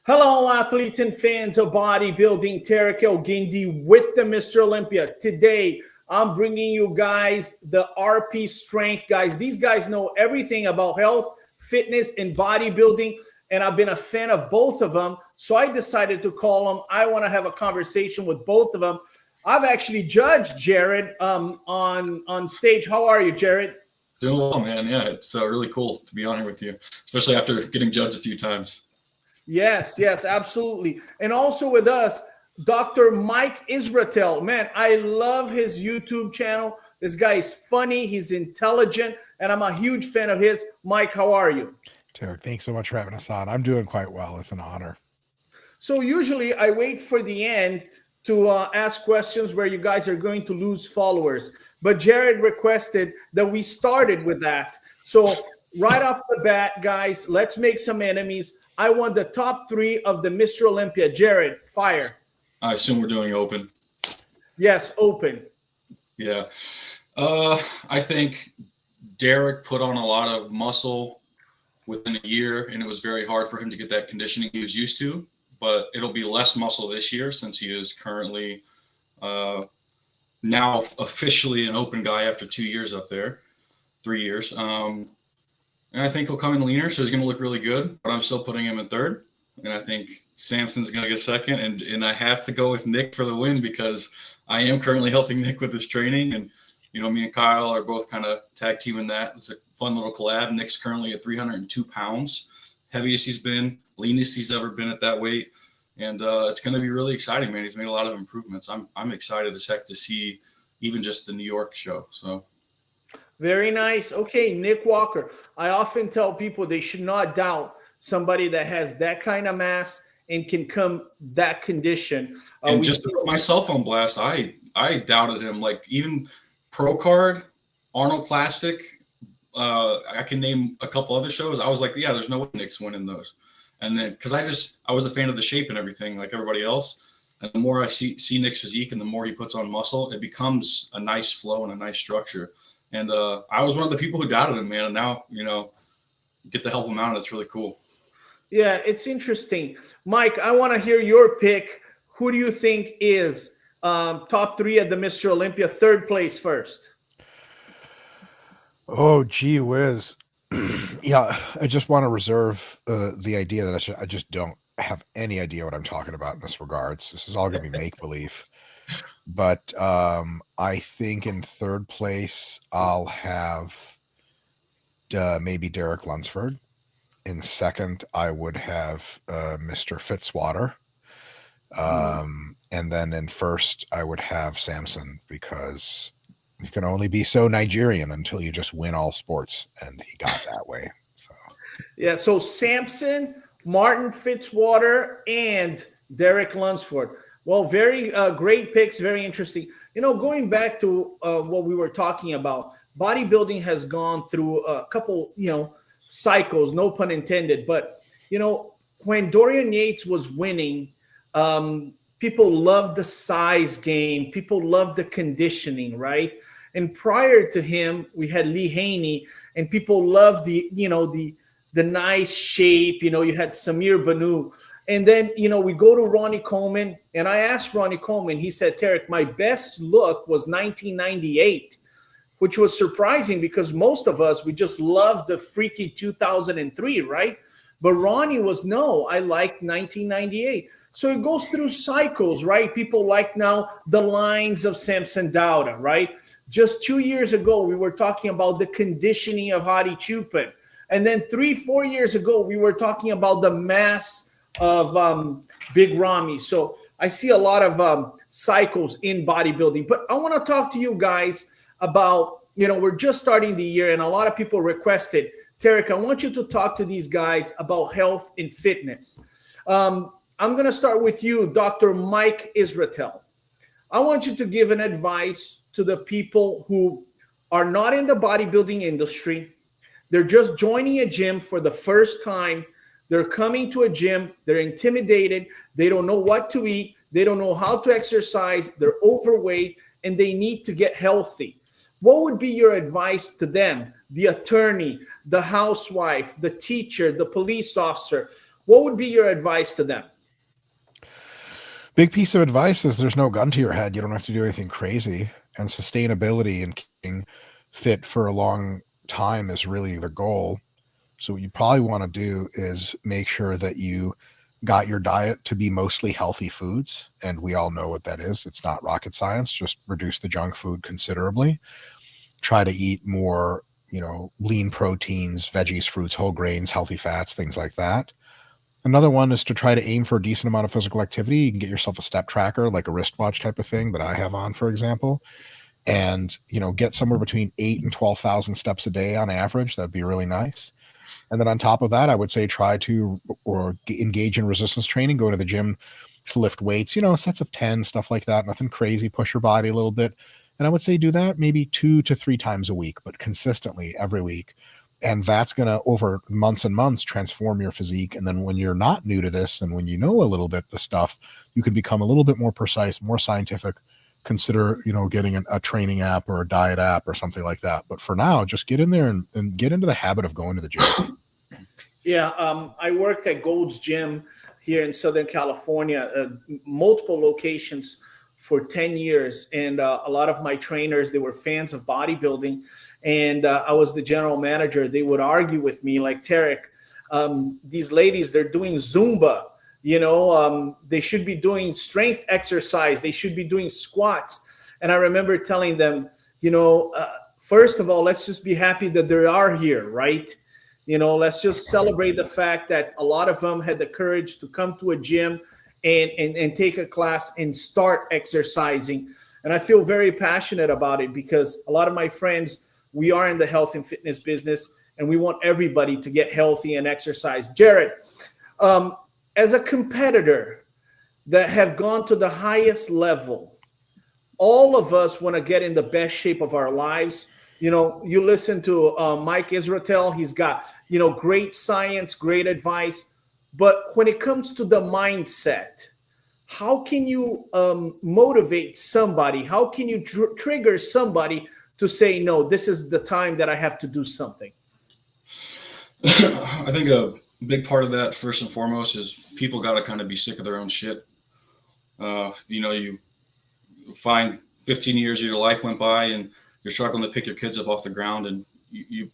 Hello, athletes and fans of bodybuilding. Terrick with the Mr. Olympia. Today, I'm bringing you guys the RP Strength guys. These guys know everything about health, fitness, and bodybuilding, and I've been a fan of both of them. So I decided to call them. I want to have a conversation with both of them. I've actually judged Jared on stage. How are you, Jared? Doing well, man. Yeah, it's really cool to be on here with you, especially after getting judged a few times. Yes, absolutely. And also with us, Dr. Mike Israetel. Man, I love his YouTube channel. This guy is funny. He's intelligent. And I'm a huge fan of his. Mike, how are you? Terrick, thanks so much for having us on. I'm doing quite well. It's an honor. So usually I wait for the end to ask questions where you guys are going to lose followers. But Jared requested that we started with that. So right off the bat, guys, let's make some enemies. I want the top 3 of the Mr. Olympia. Jared, fire. I assume we're doing open. Yes, open. Yeah. I think Terrick put on a lot of muscle within a year, and it was very hard for him to get that conditioning he was used to. But it'll be less muscle this year since he is currently now officially an open guy after 2 years up there, 3 years. And I think he'll come in leaner, so he's going to look really good. But I'm still putting him in third. And I think Samson's going to get second. And I have to go with Nick for the win because I am currently helping Nick with his training. And, you know, me and Kyle are both kind of tag teaming that. It's a fun little collab. Nick's currently at 302 pounds. Heaviest he's been, leanest he's ever been at that weight. And it's going to be really exciting, man. He's made a lot of improvements. I'm excited as heck to see even just the New York show. So. Very nice. Okay, Nick Walker. I often tell people they should not doubt somebody that has that kind of mass and can come that condition. And just to put myself on blast, I doubted him. Like even Pro Card, Arnold Classic, I can name a couple other shows. I was like, yeah, there's no way Nick's winning those. And then because I was a fan of the shape and everything like everybody else. And the more I see Nick's physique and the more he puts on muscle, it becomes a nice flow and a nice structure. And I was one of the people who doubted him, man. And now, you know, get to help him out. It's really cool. Yeah, it's interesting. Mike, I want to hear your pick. Who do you think is top 3 at the Mr. Olympia, third place first? Oh, gee whiz. Yeah, I just want to reserve the idea that I just don't have any idea what I'm talking about in this regards. This is all going to be make-believe. But I think in third place, I'll have maybe Derek Lunsford. In second, I would have Mr. Fitzwater. And then in first, I would have Samson because you can only be so Nigerian until you just win all sports. And he got that way. So yeah, so Samson, Martin Fitzwater, and Derek Lunsford. Well, very great picks, very interesting. You know, going back to what we were talking about, bodybuilding has gone through a couple, cycles, no pun intended. But, when Dorian Yates was winning, people loved the size game. People loved the conditioning, right? And prior to him, we had Lee Haney, and people loved the nice shape. You had Samir Banu. And then, we go to Ronnie Coleman, and I asked Ronnie Coleman, he said, Terrick, my best look was 1998, which was surprising because most of us, we just loved the freaky 2003, right? But Ronnie was, no, I liked 1998. So it goes through cycles, right? People like now the lines of Samson Dauda, right? Just 2 years ago, we were talking about the conditioning of Hadi Chupin. And then 3-4 years ago, we were talking about the mass of Big Ramy. So I see a lot of cycles in bodybuilding. But I want to talk to you guys about, we're just starting the year and a lot of people requested, Terrick, I want you to talk to these guys about health and fitness. I'm going to start with you, Dr. Mike Israetel. I want you to give an advice to the people who are not in the bodybuilding industry. They're just joining a gym for the first time. They're coming to a gym. They're intimidated. They don't know what to eat. They don't know how to exercise. They're overweight, and they need to get healthy. What would be your advice to them, the attorney, the housewife, the teacher, the police officer? What would be your advice to them? Big piece of advice is there's no gun to your head. You don't have to do anything crazy, and sustainability and keeping fit for a long time is really the goal. So what you probably want to do is make sure that you got your diet to be mostly healthy foods. And we all know what that is. It's not rocket science. Just reduce the junk food considerably. Try to eat more, lean proteins, veggies, fruits, whole grains, healthy fats, things like that. Another one is to try to aim for a decent amount of physical activity. You can get yourself a step tracker, like a wristwatch type of thing that I have on, for example, and, get somewhere between 8 and 12,000 steps a day on average. That'd be really nice. And then on top of that, I would say try to engage in resistance training, go to the gym to lift weights, sets of 10, stuff like that. Nothing crazy, push your body a little bit. And I would say do that maybe 2 to 3 times a week, but consistently every week. And that's going to, over months and months, transform your physique. And then when you're not new to this and when you know a little bit of stuff, you can become a little bit more precise, more scientific. Consider, getting a training app or a diet app or something like that. But for now, just get in there and get into the habit of going to the gym. Yeah, I worked at Gold's Gym here in Southern California, multiple locations for 10 years. And a lot of my trainers, they were fans of bodybuilding. And I was the general manager. They would argue with me like, Terrick, these ladies, they're doing Zumba. They should be doing strength exercise. They should be doing squats. And I remember telling them, first of all, let's just be happy that they are here, right? Let's just celebrate the fact that a lot of them had the courage to come to a gym and take a class and start exercising. And I feel very passionate about it because a lot of my friends, we are in the health and fitness business, and we want everybody to get healthy and exercise. Jared, as a competitor that have gone to the highest level, all of us want to get in the best shape of our lives. You listen to Mike Israetel. He's got, great science, great advice. But when it comes to the mindset, how can you motivate somebody? How can you trigger somebody to say, no, this is the time that I have to do something? I think a big part of that, first and foremost, is people got to kind of be sick of their own shit. You find 15 years of your life went by and you're struggling to pick your kids up off the ground, and you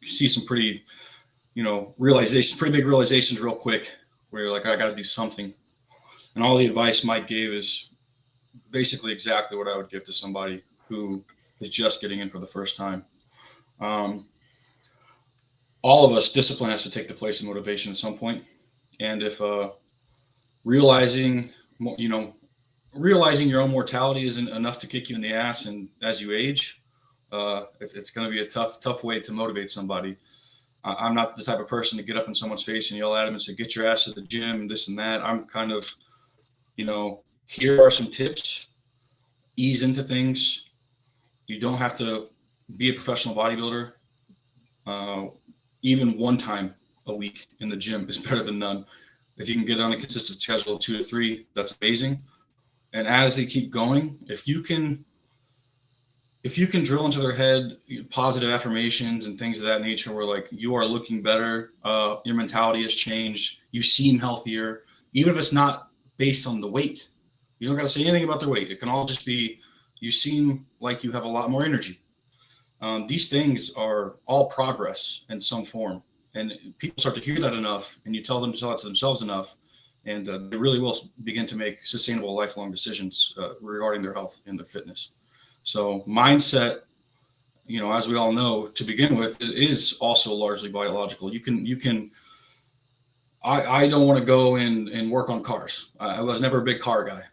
see some pretty, pretty big realizations real quick where you're like, I got to do something. And all the advice Mike gave is basically exactly what I would give to somebody who is just getting in for the first time. All of us, discipline has to take the place of motivation at some point. And if realizing your own mortality isn't enough to kick you in the ass, and as you age, it's going to be a tough way to motivate somebody. I'm not the type of person to get up in someone's face and yell at them and say, get your ass to the gym, this and that. I'm kind of, here are some tips, ease into things. You don't have to be a professional bodybuilder. Even one time a week in the gym is better than none. If you can get on a consistent schedule of 2 to 3, that's amazing. And as they keep going, if you can drill into their head positive affirmations and things of that nature, where like, you are looking better, your mentality has changed, you seem healthier, even if it's not based on the weight. You don't got to say anything about their weight. It can all just be, you seem like you have a lot more energy. These things are all progress in some form, and people start to hear that enough, and you tell it to themselves enough, and they really will begin to make sustainable lifelong decisions regarding their health and their fitness. So mindset, as we all know, to begin with, is also largely biological. I don't want to go and work on cars. I was never a big car guy.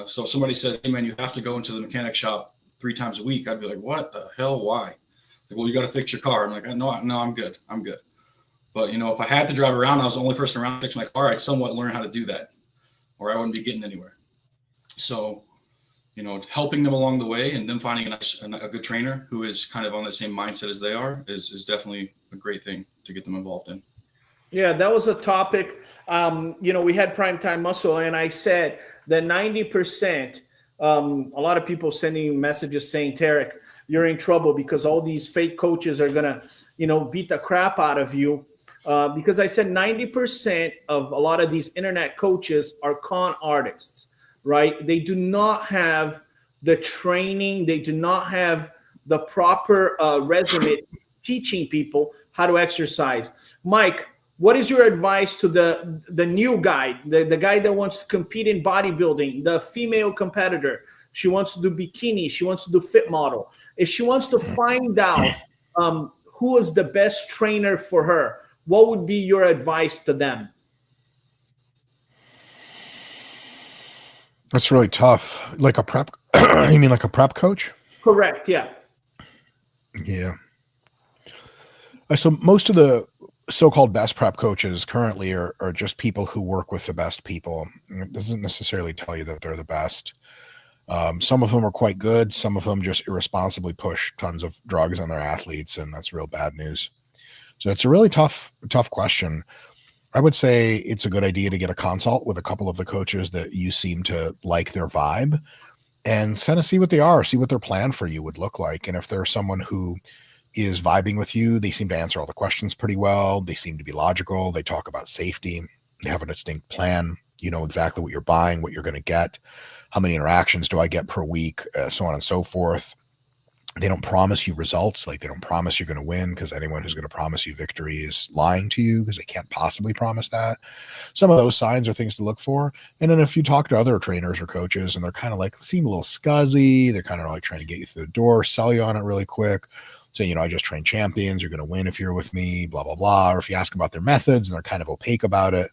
So if somebody said, hey man, you have to go into the mechanic shop 3 times a week, I'd be like, what the hell? Why? Like, well, you got to fix your car. I'm like, no, I'm good. But if I had to drive around, I was the only person around to fix my car, I'd somewhat learn how to do that, or I wouldn't be getting anywhere. So, helping them along the way and them finding a good trainer who is kind of on the same mindset as they are is definitely a great thing to get them involved in. Yeah, that was a topic. We had Primetime Muscle, and I said that 90%, a lot of people sending messages saying, Terrick, you're in trouble because all these fake coaches are going to, beat the crap out of you. because I said 90% of a lot of these internet coaches are con artists, right? They do not have the training. They do not have the proper resume teaching people how to exercise. Mike, what is your advice to the new guy, the guy that wants to compete in bodybuilding, the female competitor? She wants to do bikini. She wants to do fit model. If she wants to find out who is the best trainer for her, what would be your advice to them? That's really tough. Like a prep, you mean like a prep coach? Correct. Yeah. Yeah. So most of the so-called best prep coaches currently are just people who work with the best people. It doesn't necessarily tell you that they're the best. Some of them are quite good. Some of them just irresponsibly push tons of drugs on their athletes, and that's real bad news. So it's a really tough question. I would say it's a good idea to get a consult with a couple of the coaches that you seem to like their vibe and kind of see what they are, see what their plan for you would look like. And if there's someone who is vibing with you, they seem to answer all the questions pretty well. They seem to be logical. They talk about safety. They have a distinct plan. You know exactly what you're buying, what you're going to get, how many interactions do I get per week, so on and so forth. They don't promise you results. Like, they don't promise you're going to win, because anyone who's going to promise you victory is lying to you, because they can't possibly promise that. Some of those signs are things to look for. And then if you talk to other trainers or coaches and they're kind of like, seem a little scuzzy, they're kind of like trying to get you through the door, sell you on it really quick, saying, you know, I just train champions, you're going to win if you're with me, blah, blah, blah. Or if you ask about their methods and they're kind of opaque about it,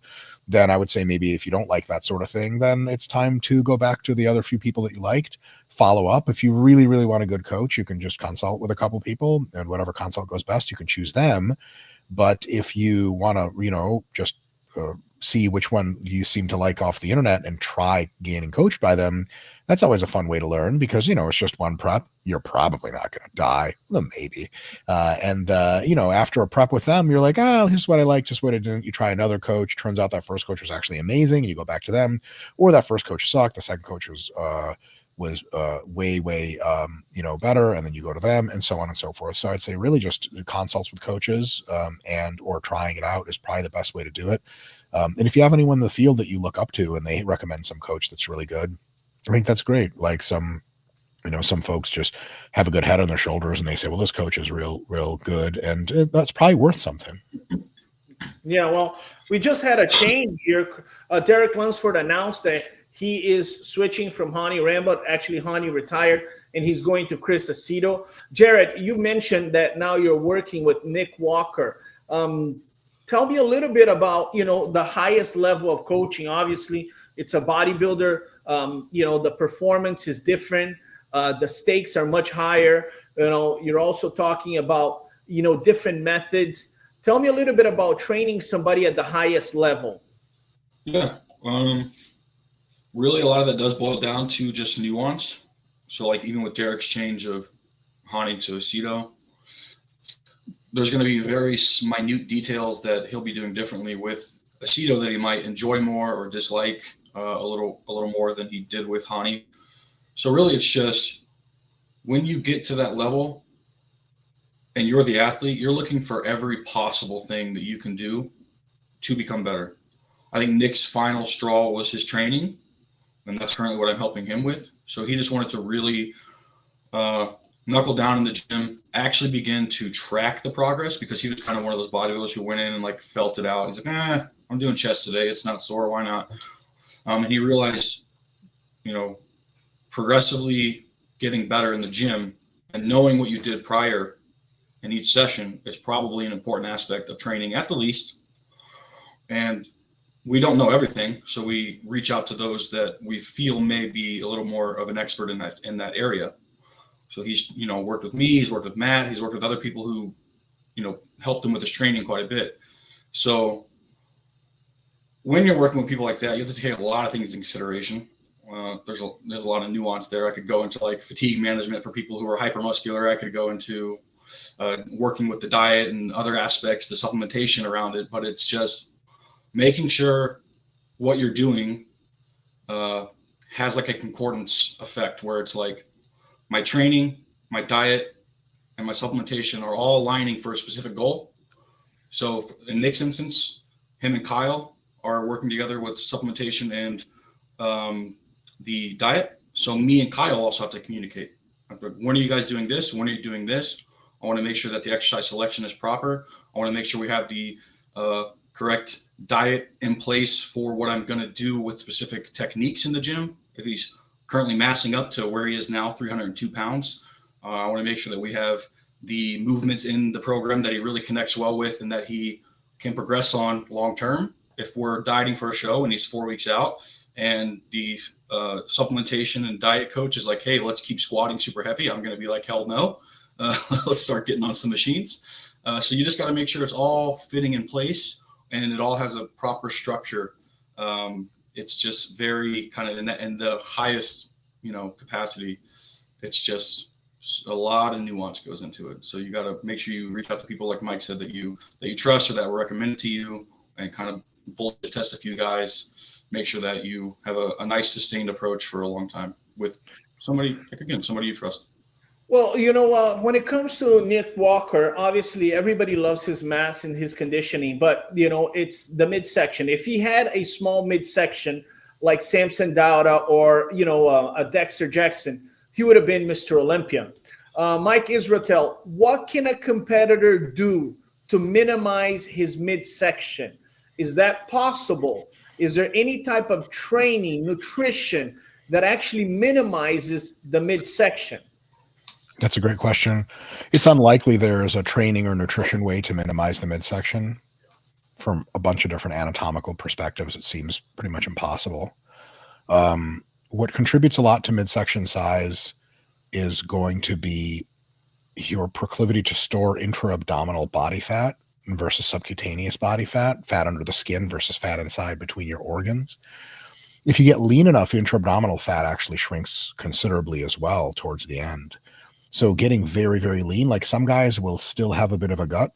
then I would say maybe if you don't like that sort of thing, then it's time to go back to the other few people that you liked, follow up. If you really, really want a good coach, you can just consult with a couple people, and whatever consult goes best, you can choose them. But if you want to, you know, just see which one you seem to like off the internet and try getting coached by them, that's always a fun way to learn, because, you know, it's just one prep. You're probably not going to die. Well, maybe. You know, after a prep with them, you're like, oh, here's what I like, just what I didn't. You try another coach. Turns out that first coach was actually amazing. And you go back to them. Or that first coach sucked. The second coach was way, you know, better. And then you go to them, and so on and so forth. So I'd say really just consults with coaches and or trying it out is probably the best way to do it. And if you have anyone in the field that you look up to and they recommend some coach that's really good, I think that's great. Like some folks just have a good head on their shoulders and they say, well, this coach is real good. And that's probably worth something. Yeah, well, we just had a change here. Terrick Lunsford announced that he is switching from Hani Rambo. Actually, Hani retired, and he's going to Chris Aceto. Jared, you mentioned that now you're working with Nick Walker. Tell me a little bit about, you know, the highest level of coaching. Obviously, it's a bodybuilder. You know, the performance is different. The stakes are much higher. You know, you're also talking about, you know, different methods. Tell me a little bit about training somebody at the highest level. Yeah. Really, a lot of that does boil down to just nuance. So, like, even with Terrick's change of Hani to Aceto, there's going to be very minute details that he'll be doing differently with Aceto that he might enjoy more or dislike a little more than he did with Hani. So really, it's just when you get to that level and you're the athlete, you're looking for every possible thing that you can do to become better. I think Nick's final straw was his training, and that's currently what I'm helping him with. So he just wanted to really knuckle down in the gym, actually begin to track the progress, because he was kind of one of those bodybuilders who went in and like felt it out. He's like, I'm doing chest today. It's not sore. Why not? And he realized, you know, progressively getting better in the gym and knowing what you did prior in each session is probably an important aspect of training at the least. And we don't know everything, so we reach out to those that we feel may be a little more of an expert in that area. So he's, you know, worked with me, he's worked with Matt, he's worked with other people who, you know, helped him with his training quite a bit. So when you're working with people like that, you have to take a lot of things in consideration. There's a lot of nuance there. I could go into like fatigue management for people who are hypermuscular. I could go into working with the diet and other aspects, the supplementation around it. But it's just making sure what you're doing has like a concordance effect, where it's like my training, my diet, and my supplementation are all aligning for a specific goal. So in Nick's instance, him and Kyle are working together with supplementation and the diet. So me and Kyle also have to communicate. When are you guys doing this? When are you doing this? I want to make sure that the exercise selection is proper. I want to make sure we have the correct diet in place for what I'm going to do with specific techniques in the gym. If he's currently massing up to where he is now, 302 pounds, I want to make sure that we have the movements in the program that he really connects well with and that he can progress on long term. If we're dieting for a show and he's 4 weeks out and the supplementation and diet coach is like, hey, let's keep squatting super heavy, I'm going to be like, hell no. Let's start getting on some machines. So you just got to make sure it's all fitting in place and it all has a proper structure. It's just very kind of in the highest, capacity. It's just a lot of nuance goes into it. So you got to make sure you reach out to people like Mike said that you trust or that were recommended to you, and kind of bullshit test a few guys. Make sure that you have a nice sustained approach for a long time with somebody you trust. Well, when it comes to Nick Walker, obviously everybody loves his mass and his conditioning, but it's the midsection. If he had a small midsection like Samson Dauda or a Dexter Jackson, he would have been Mr. Olympia. Mike Israetel, what can a competitor do to minimize his midsection? Is that possible? Is there any type of training, nutrition that actually minimizes the midsection? That's a great question. It's unlikely there is a training or nutrition way to minimize the midsection. From a bunch of different anatomical perspectives, it seems pretty much impossible. What contributes a lot to midsection size is going to be your proclivity to store intra-abdominal body fat versus subcutaneous body fat, fat under the skin versus fat inside between your organs. If you get lean enough, intra-abdominal fat actually shrinks considerably as well towards the end. So getting very, very lean, like some guys will still have a bit of a gut,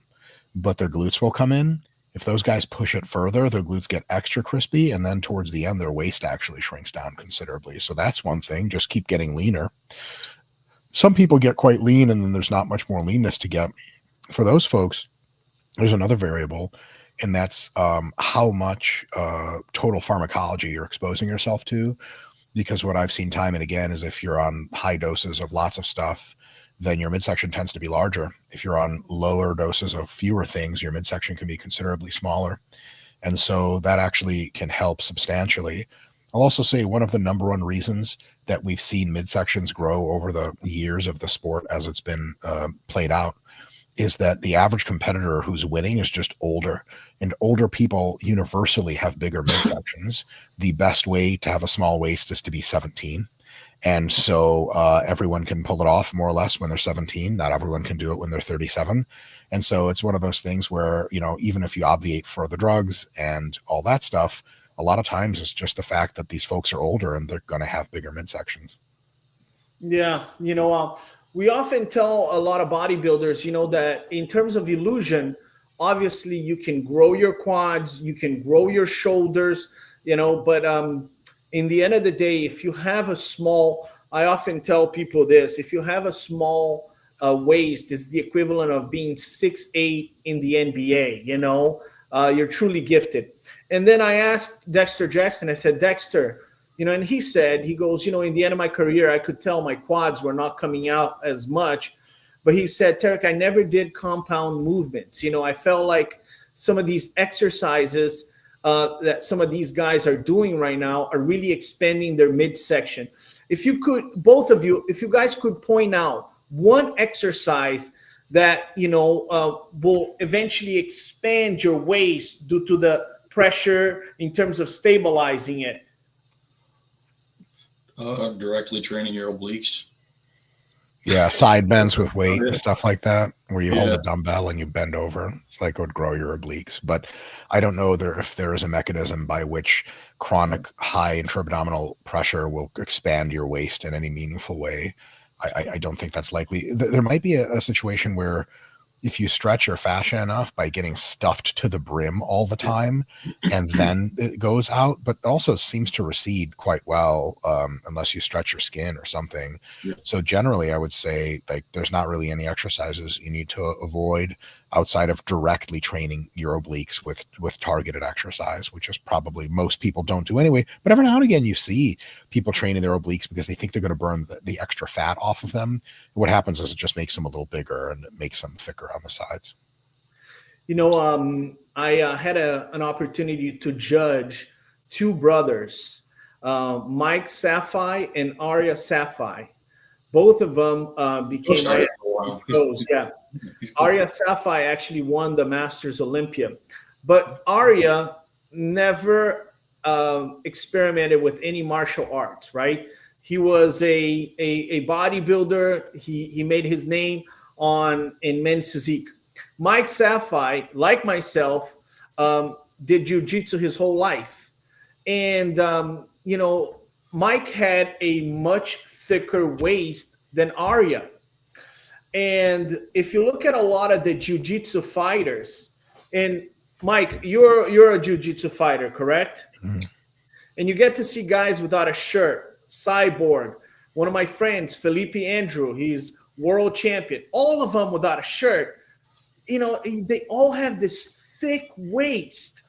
but their glutes will come in. If those guys push it further, their glutes get extra crispy, and then towards the end, their waist actually shrinks down considerably. So that's one thing. Just keep getting leaner. Some people get quite lean, and then there's not much more leanness to get. For those folks, there's another variable, and that's how much total pharmacology you're exposing yourself to. Because what I've seen time and again is if you're on high doses of lots of stuff, then your midsection tends to be larger. If you're on lower doses of fewer things, your midsection can be considerably smaller. And so that actually can help substantially. I'll also say one of the number one reasons that we've seen midsections grow over the years of the sport as it's been played out is that the average competitor who's winning is just older, and older people universally have bigger midsections. The best way to have a small waist is to be 17. And so everyone can pull it off more or less when they're 17. Not everyone can do it when they're 37. And so it's one of those things where, even if you obviate for the drugs and all that stuff, a lot of times it's just the fact that these folks are older and they're going to have bigger midsections. Yeah. We often tell a lot of bodybuilders, that in terms of illusion, obviously you can grow your quads, you can grow your shoulders, but in the end of the day, if you have I often tell people this, if you have a small waist, it's the equivalent of being 6'8" in the NBA, you're truly gifted. And then I asked Dexter Jackson, I said, Dexter, and he goes, in the end of my career, I could tell my quads were not coming out as much. But he said, Terrick, I never did compound movements. I felt like some of these exercises that some of these guys are doing right now are really expanding their midsection. If you could, both of you, if you guys could point out one exercise that, will eventually expand your waist due to the pressure in terms of stabilizing it. Directly training your obliques. Yeah, side bends with weight and stuff like that, where you hold a dumbbell and you bend over. It's like it would grow your obliques. But I don't know if there is a mechanism by which chronic high intra-abdominal pressure will expand your waist in any meaningful way. I don't think that's likely. There might be a situation where if you stretch your fascia enough by getting stuffed to the brim all the time, and then it goes out, but it also seems to recede quite well unless you stretch your skin or something. Yeah. So generally, I would say like there's not really any exercises you need to avoid. outside of directly training your obliques with targeted exercise, which is probably most people don't do anyway. But every now and again, you see people training their obliques because they think they're going to burn the extra fat off of them. What happens is it just makes them a little bigger and it makes them thicker on the sides. I had an opportunity to judge two brothers, Mike Safai and Arya Safai. Both of them became pros. Yeah, Arya Safai actually won the Masters Olympia, but Arya never experimented with any martial arts. Right? He was a bodybuilder. He made his name in men's physique. Mike Safai, like myself, did jiu-jitsu his whole life. And, Mike had a much thicker waist than Arya. And if you look at a lot of the jiu-jitsu fighters, and Mike, you're a jiu-jitsu fighter, correct? Mm-hmm. And you get to see guys without a shirt, Cyborg, one of my friends, Felipe Andrew, he's world champion, all of them without a shirt. They all have this thick waist,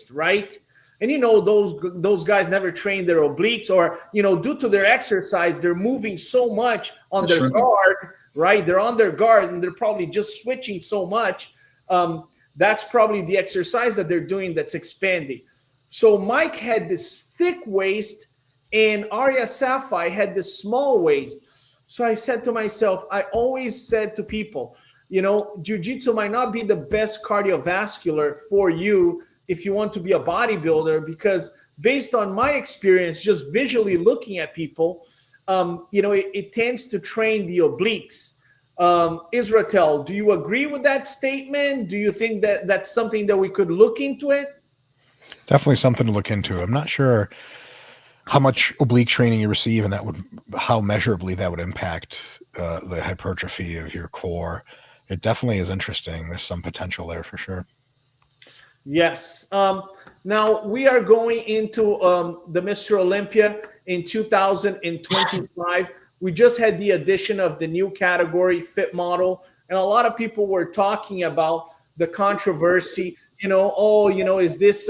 right? And, those guys never train their obliques or, due to their exercise, they're moving so much on their guard, right? They're on their guard and they're probably just switching so much. That's probably the exercise that they're doing that's expanding. So Mike had this thick waist and Arya Safai had this small waist. So I said to myself, I always said to people, jiu-jitsu might not be the best cardiovascular for you if you want to be a bodybuilder, because based on my experience, just visually looking at people, it tends to train the obliques. Israetel, do you agree with that statement? Do you think that that's something that we could look into it? Definitely something to look into. I'm not sure how much oblique training you receive and how measurably that would impact the hypertrophy of your core. It definitely is interesting. There's some potential there for sure. Yes. Now we are going into the Mr. Olympia in 2025. We just had the addition of the new category, fit model, and a lot of people were talking about the controversy. Is this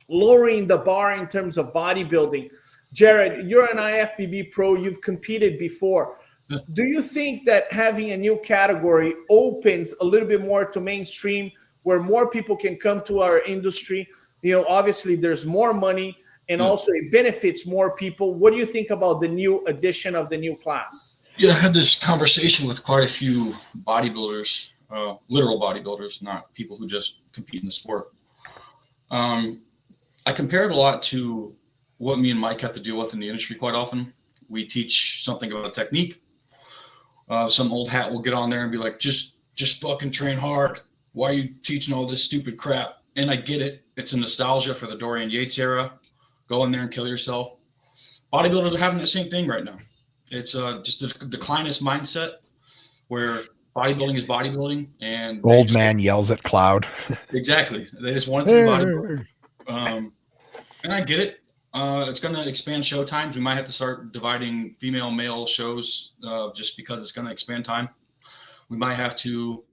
lowering the bar in terms of bodybuilding? Jared, you're an IFBB pro. You've competed before. Do you think that having a new category opens a little bit more to mainstream, where more people can come to our industry? Obviously there's more money and also it benefits more people. What do you think about the new addition of the new class? Yeah, I had this conversation with quite a few bodybuilders, literal bodybuilders, not people who just compete in the sport. I compare it a lot to what me and Mike have to deal with in the industry quite often. We teach something about a technique. Some old hat will get on there and be like, just fucking train hard. Why are you teaching all this stupid crap? And I get it. It's a nostalgia for the Dorian Yates era. Go in there and kill yourself. Bodybuilders are having the same thing right now. It's just a declinist mindset where bodybuilding is bodybuilding. And old man yells at cloud. Exactly. They just want it to be bodybuilding. And I get it. It's going to expand show times. We might have to start dividing female, male shows just because it's going to expand time. We might have to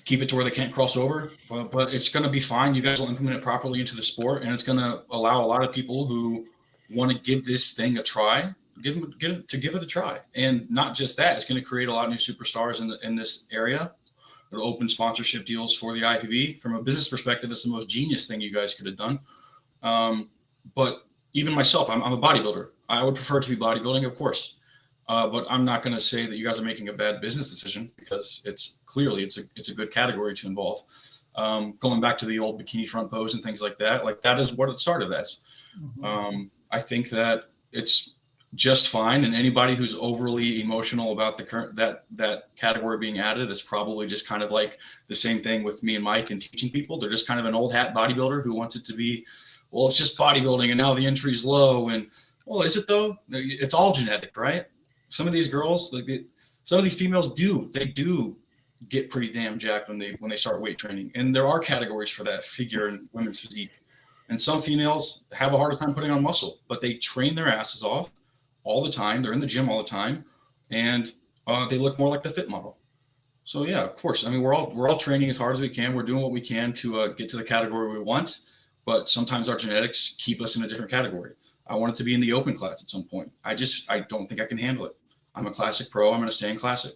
keep it to where they can't cross over, but it's going to be fine. You guys will implement it properly into the sport, and it's going to allow a lot of people who want to give this thing a try, give it a try. And not just that, it's going to create a lot of new superstars in this area. It'll open sponsorship deals for the IFBB. From a business perspective, it's the most genius thing you guys could have done. But even myself, I'm a bodybuilder. I would prefer to be bodybuilding, of course. But I'm not going to say that you guys are making a bad business decision, because it's a good category to involve. Going back to the old bikini front pose and things like that is what it started as. Mm-hmm. I think that it's just fine, and anybody who's overly emotional about the current that category being added is probably just kind of like the same thing with me and Mike and teaching people. They're just kind of an old hat bodybuilder who wants it to be, well, it's just bodybuilding and now the entry's low, and well, is it though? It's all genetic, right? Some of these girls, some of these females do get pretty damn jacked when they start weight training. And there are categories for that, figure and women's physique. And some females have a harder time putting on muscle, but they train their asses off all the time. They're in the gym all the time, and they look more like the fit model. So yeah, of course. I mean, we're all training as hard as we can. We're doing what we can to get to the category we want, but sometimes our genetics keep us in a different category. I wanted to be in the open class at some point. I don't think I can handle it. I'm a classic pro. I'm going to stay in classic,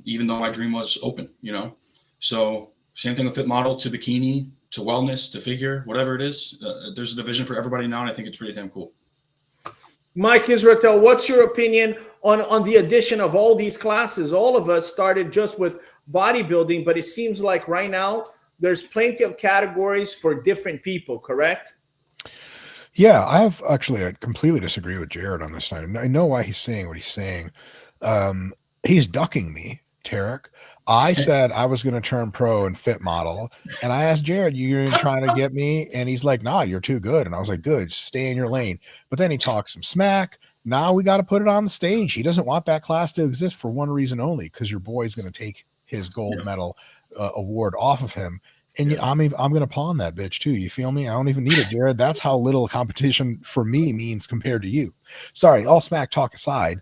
even though my dream was open. So same thing with fit model to bikini to wellness to figure, whatever it is. There's a division for everybody now, and I think it's pretty damn cool. Mike Israetel, what's your opinion on the addition of all these classes? All of us started just with bodybuilding, but it seems like right now there's plenty of categories for different people, correct? Yeah, I completely disagree with Jared on this night. I know why he's saying what he's saying. He's ducking me, Terrick. I said I was going to turn pro and fit model, and I asked Jared, "You're trying to get me?" And he's like, "Nah, you're too good." And I was like, "Good, stay in your lane." But then he talks some smack. Now we got to put it on the stage. He doesn't want that class to exist for one reason only, because your boy's going to take his gold medal award off of him. And I'm going to pawn that bitch too. You feel me? I don't even need it, Jared. That's how little competition for me means compared to you. Sorry, all smack talk aside.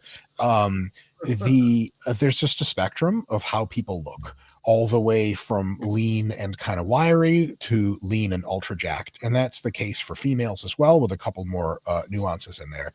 There's just a spectrum of how people look, all the way from lean and kind of wiry to lean and ultra jacked. And that's the case for females as well, with a couple more nuances in there.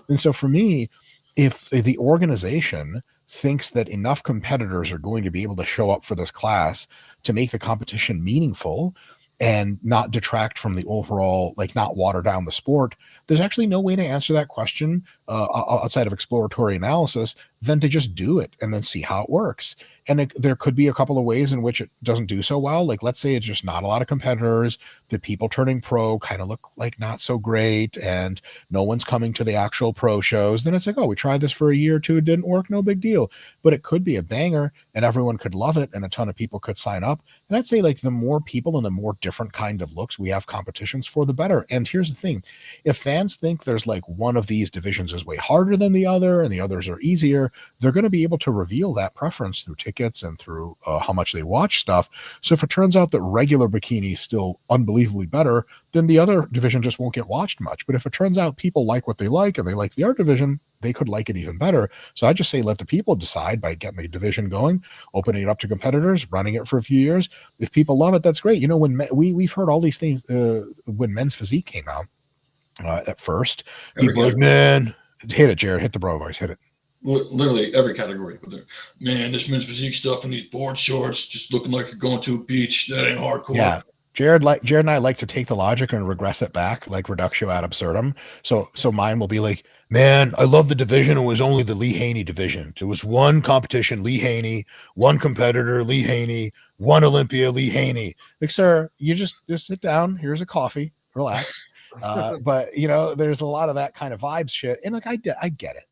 And so for me, if the organization thinks that enough competitors are going to be able to show up for this class to make the competition meaningful and not detract from the overall, like not water down the sport, there's actually no way to answer that question outside of exploratory analysis than to just do it and then see how it works. And there could be a couple of ways in which it doesn't do so well. Like, let's say it's just not a lot of competitors. The people turning pro kind of look like not so great, and no one's coming to the actual pro shows. Then it's like, oh, we tried this for a year or two. It didn't work. No big deal. But it could be a banger and everyone could love it and a ton of people could sign up. And I'd say, like, the more people and the more different kind of looks we have competitions for, the better. And here's the thing. If fans think there's like one of these divisions is way harder than the other and the others are easier, they're going to be able to reveal that preference through tickets and through how much they watch stuff. So if it turns out that regular bikini is still unbelievably better, then the other division just won't get watched much. But if it turns out people like what they like and they like the art division, they could like it even better. So I just say let the people decide by getting the division going, opening it up to competitors, running it for a few years. If people love it, that's great. When we've heard all these things when Men's Physique came out at first, people were like, man, hit it, Jared, hit the bro voice, hit it. Literally every category. Man, this Men's Physique stuff and these board shorts just looking like you're going to a beach. That ain't hardcore. Yeah. Jared and I like to take the logic and regress it back, like reductio ad absurdum. So mine will be like, man, I love the division. It was only the Lee Haney division. There was one competition, Lee Haney, one competitor, Lee Haney, one Olympia, Lee Haney. Like, sir, you just sit down. Here's a coffee, relax. But there's a lot of that kind of vibes shit. And like, I get it.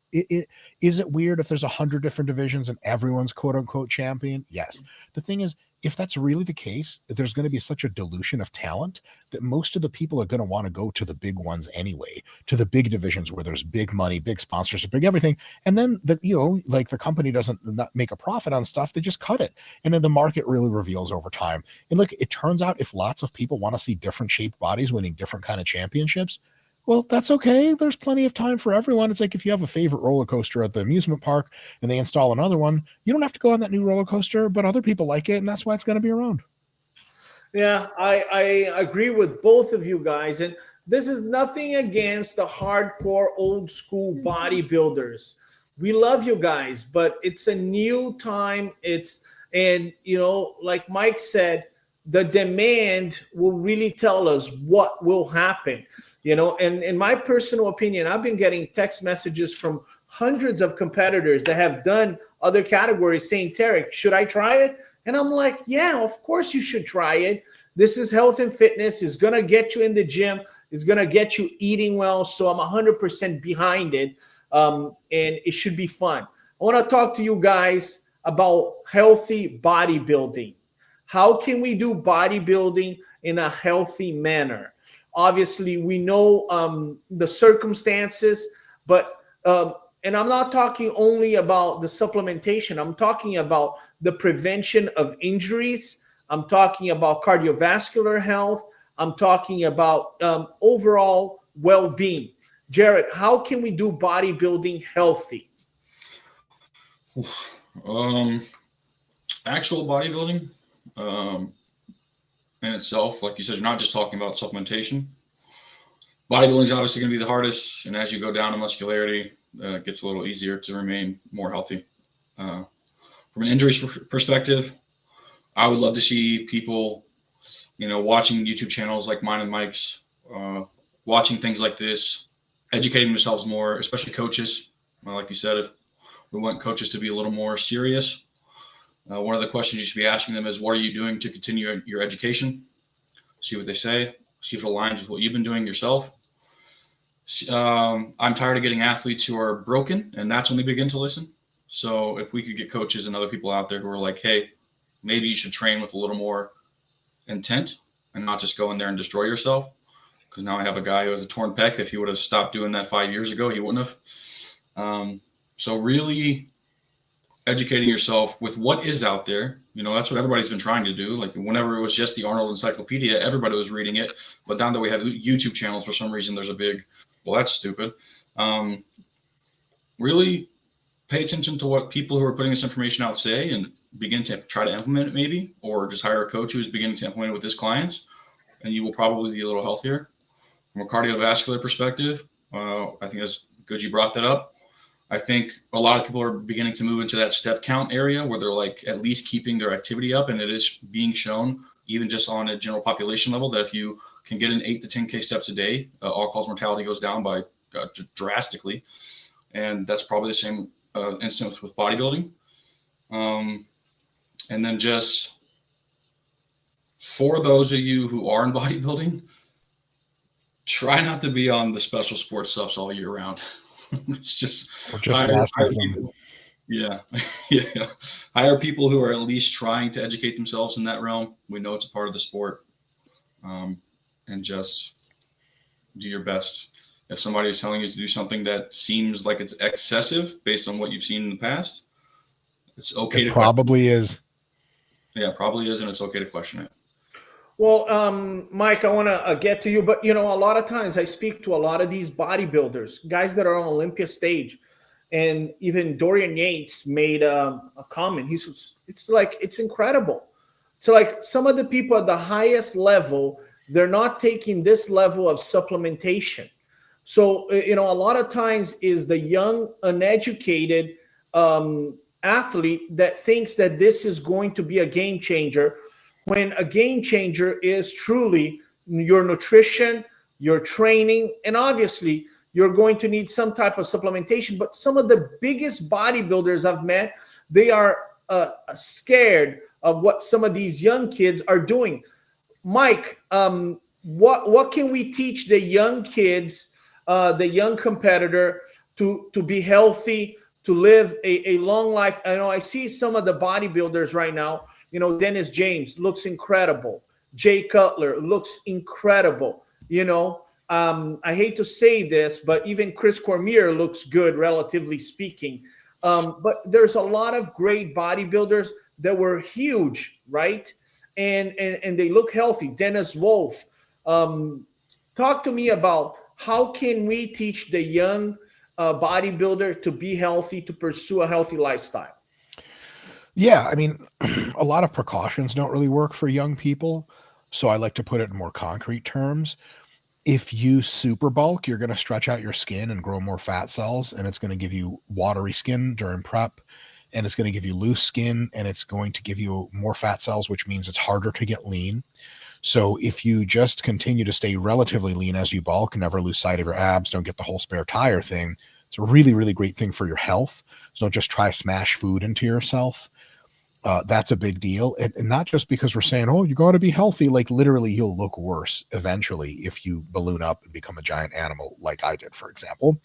Is it weird if there's 100 different divisions and everyone's quote unquote champion? Yes. The thing is, if that's really the case, there's going to be such a dilution of talent that most of the people are going to want to go to the big ones anyway, to the big divisions where there's big money, big sponsorship, big everything. And then the company doesn't not make a profit on stuff, they just cut it. And then the market really reveals over time. And look, it turns out if lots of people want to see different shaped bodies winning different kind of championships, well, that's okay. There's plenty of time for everyone. It's like if you have a favorite roller coaster at the amusement park and they install another one, you don't have to go on that new roller coaster, but other people like it, and that's why it's going to be around. Yeah, I agree with both of you guys. And this is nothing against the hardcore old school bodybuilders. We love you guys, but it's a new time. Like Mike said, the demand will really tell us what will happen. And in my personal opinion, I've been getting text messages from hundreds of competitors that have done other categories saying, Terrick, should I try it? And I'm like, yeah, of course you should try it. This is health and fitness. It's going to get you in the gym. It's going to get you eating well. So I'm 100% behind it. And it should be fun. I want to talk to you guys about healthy bodybuilding. How can we do bodybuilding in a healthy manner? Obviously, we know the circumstances, but and I'm not talking only about the supplementation. I'm talking about the prevention of injuries. I'm talking about cardiovascular health. I'm talking about overall well-being. Jared, how can we do bodybuilding healthy? actual bodybuilding in itself, like you said, you're not just talking about supplementation. Bodybuilding is obviously going to be the hardest, and as you go down to muscularity, it gets a little easier to remain more healthy. From an injuries perspective, I would love to see people, watching YouTube channels like mine and Mike's, watching things like this, educating themselves more, especially coaches. Like you said, if we want coaches to be a little more serious, one of the questions you should be asking them is, what are you doing to continue your education? See what they say. See if it aligns with what you've been doing yourself. I'm tired of getting athletes who are broken, and that's when they begin to listen. So if we could get coaches and other people out there who are like, hey, maybe you should train with a little more intent and not just go in there and destroy yourself. Because now I have a guy who has a torn pec. If he would have stopped doing that 5 years ago, he wouldn't have. So really educating yourself with what is out there. That's what everybody's been trying to do. Like whenever it was just the Arnold Encyclopedia, everybody was reading it. But now that we have YouTube channels, for some reason, there's a big, well, that's stupid. Really pay attention to what people who are putting this information out say and begin to try to implement it maybe, or just hire a coach who's beginning to implement it with his clients, and you will probably be a little healthier. From a cardiovascular perspective, I think that's good you brought that up. I think a lot of people are beginning to move into that step count area where they're like at least keeping their activity up, and it is being shown even just on a general population level that if you can get in 8 to 10K steps a day, all-cause mortality goes down by drastically, and that's probably the same instance with bodybuilding. And then just for those of you who are in bodybuilding, try not to be on the special sports subs all year round. It's just hire people, yeah. Hire people who are at least trying to educate themselves in that realm. We know it's a part of the sport, and just do your best. If somebody is telling you to do something that seems like it's excessive based on what you've seen in the past, it's okay. It probably is. Yeah, probably is, and it's okay to question it. Well, Mike, I want to get to you, but a lot of times I speak to a lot of these bodybuilders, guys that are on Olympia stage, and even Dorian Yates made a comment. It's incredible. So like some of the people at the highest level, they're not taking this level of supplementation. So, a lot of times is the young, uneducated athlete that thinks that this is going to be a game changer, when a game changer is truly your nutrition, your training, and obviously you're going to need some type of supplementation. But some of the biggest bodybuilders I've met, they are scared of what some of these young kids are doing. Mike, what can we teach the young kids, the young competitor to be healthy, to live a long life? I know I see some of the bodybuilders right now. Dennis James looks incredible. Jay Cutler looks incredible. I hate to say this, but even Chris Cormier looks good, relatively speaking. But there's a lot of great bodybuilders that were huge, right? And they look healthy. Dennis Wolf. Talk to me about how can we teach the young bodybuilder to be healthy, to pursue a healthy lifestyle? Yeah, I mean, a lot of precautions don't really work for young people. So I like to put it in more concrete terms. If you super bulk, you're going to stretch out your skin and grow more fat cells, and it's going to give you watery skin during prep, and it's going to give you loose skin, and it's going to give you more fat cells, which means it's harder to get lean. So if you just continue to stay relatively lean as you bulk, never lose sight of your abs, don't get the whole spare tire thing, it's a really, really great thing for your health. So don't just try smash food into yourself. That's a big deal. And not just because we're saying, oh, you got to be healthy. Like literally you'll look worse eventually if you balloon up and become a giant animal like I did, for example.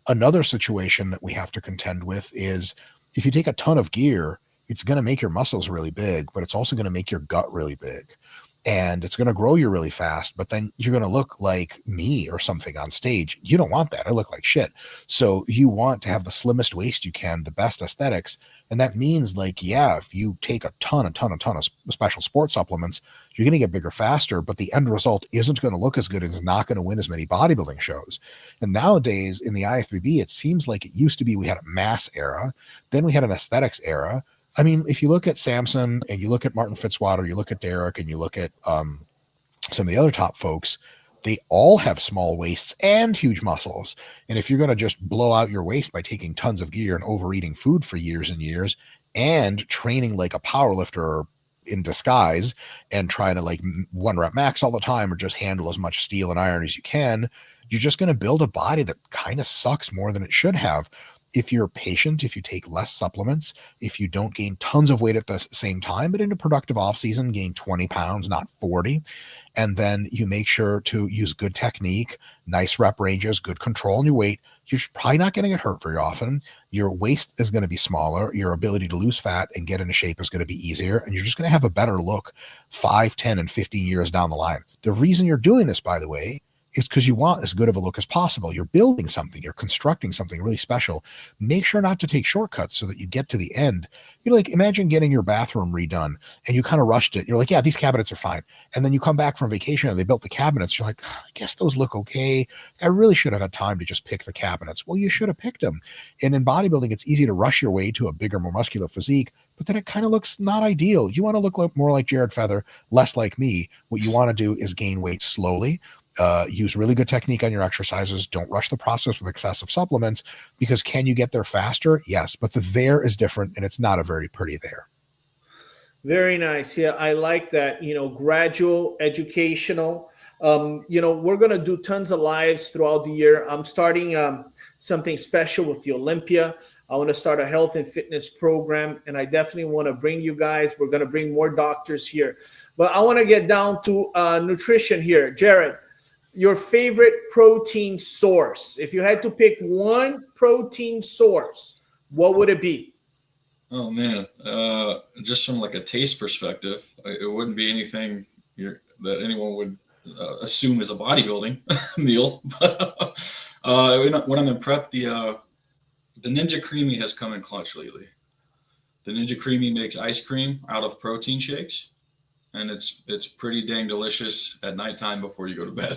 Another situation that we have to contend with is if you take a ton of gear, it's going to make your muscles really big, but it's also going to make your gut really big. And it's going to grow you really fast, but then you're going to look like me or something on stage. You don't want that. I look like shit. So you want to have the slimmest waist you can, the best aesthetics. And that means like, yeah, if you take a ton of special sports supplements, you're going to get bigger faster, but the end result isn't going to look as good and is not going to win as many bodybuilding shows. And nowadays in the IFBB, it seems like it used to be we had a mass era, then we had an aesthetics era, I mean, if you look at Samson and you look at Martin Fitzwater, you look at Derek, and you look at some of the other top folks, they all have small waists and huge muscles. And if you're going to just blow out your waist by taking tons of gear and overeating food for years and years and training like a power lifter in disguise and trying to like one rep max all the time or just handle as much steel and iron as you can, you're just going to build a body that kind of sucks more than it should have. If you're patient, if you take less supplements, if you don't gain tons of weight at the same time, but in a productive off season, gain 20 pounds, not 40. And then you make sure to use good technique, nice rep ranges, good control on your weight. You're probably not going to get hurt very often. Your waist is going to be smaller. Your ability to lose fat and get into shape is going to be easier. And you're just going to have a better look 5, 10, and 15 years down the line. The reason you're doing this, by the way, is because you want as good of a look as possible. You're building something, you're constructing something really special. Make sure not to take shortcuts so that you get to the end. You know, like imagine getting your bathroom redone and you kind of rushed it. You're like, yeah, these cabinets are fine. And then you come back from vacation and they built the cabinets. You're like, I guess those look okay. I really should have had time to just pick the cabinets. Well, you should have picked them. And in bodybuilding, it's easy to rush your way to a bigger, more muscular physique, but then it kind of looks not ideal. You want to look more like Jared Feather, less like me. What you want to do is gain weight slowly. Use really good technique on your exercises. Don't rush the process with excessive supplements, because can you get there faster? Yes, but the there is different, and it's not a very pretty there. Very nice. Yeah, I like that. You know, gradual, educational. You know, we're going to do tons of lives throughout the year. I'm starting something special with the Olympia. I want to start a health and fitness program, and I definitely want to bring you guys. We're going to bring more doctors here. But I want to get down to nutrition here. Jared, your favorite protein source. If you had to pick one protein source, what would it be? Oh man, just from like a taste perspective, it wouldn't be anything that anyone would assume is a bodybuilding meal. But when I'm in prep, the Ninja Creamy has come in clutch lately. The Ninja Creamy makes ice cream out of protein shakes. And it's pretty dang delicious at nighttime before you go to bed.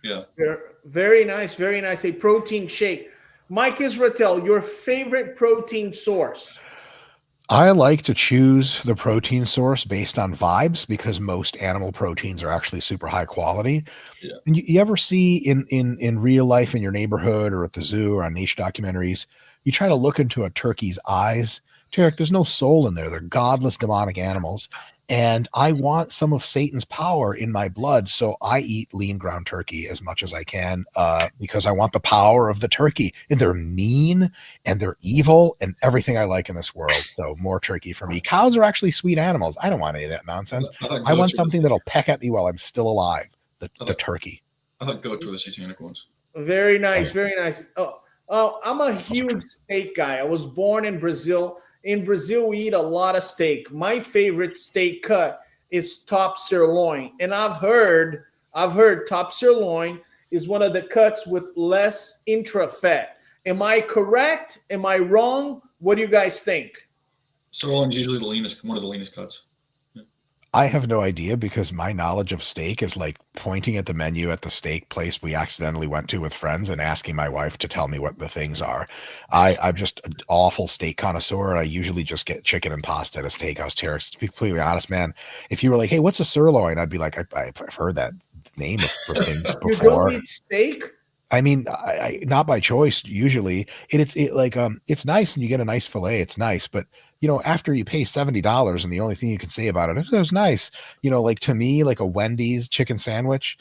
Yeah. Very nice. Very nice. A protein shake. Mike Israetel, your favorite protein source? I like to choose the protein source based on vibes, because most animal proteins are actually super high quality. Yeah. And you ever see in real life in your neighborhood or at the zoo or on nature documentaries, you try to look into a turkey's eyes. Terrick, there's no soul in there. They're godless, demonic animals. And I want some of Satan's power in my blood. So I eat lean ground turkey as much as I can because I want the power of the turkey. And they're mean and they're evil and everything I like in this world. So more turkey for me. Cows are actually sweet animals. I don't want any of that nonsense. I want something that'll peck at me while I'm still alive. The turkey. I thought goats were the satanic ones. Very nice. Very nice. Oh, I'm a huge steak guy. I was born in Brazil. In Brazil, we eat a lot of steak. My favorite steak cut is top sirloin. And I've heard top sirloin is one of the cuts with less intra fat. Am I correct? Am I wrong? What do you guys think? Sirloin is usually one of the leanest cuts. Yeah. I have no idea, because my knowledge of steak is like pointing at the menu at the steak place we accidentally went to with friends and asking my wife to tell me what the things are. I'm just an awful steak connoisseur, and I usually just get chicken and pasta at a steakhouse. Terrick, to be completely honest, man, if you were like, hey, what's a sirloin? I'd be like, I've heard that name for things before. You don't eat steak? I mean, I not by choice usually. It's nice and you get a nice fillet. It's nice, but you know, after you pay $70 and the only thing you can say about it was nice. You know, like to me, like a Wendy's chicken sandwich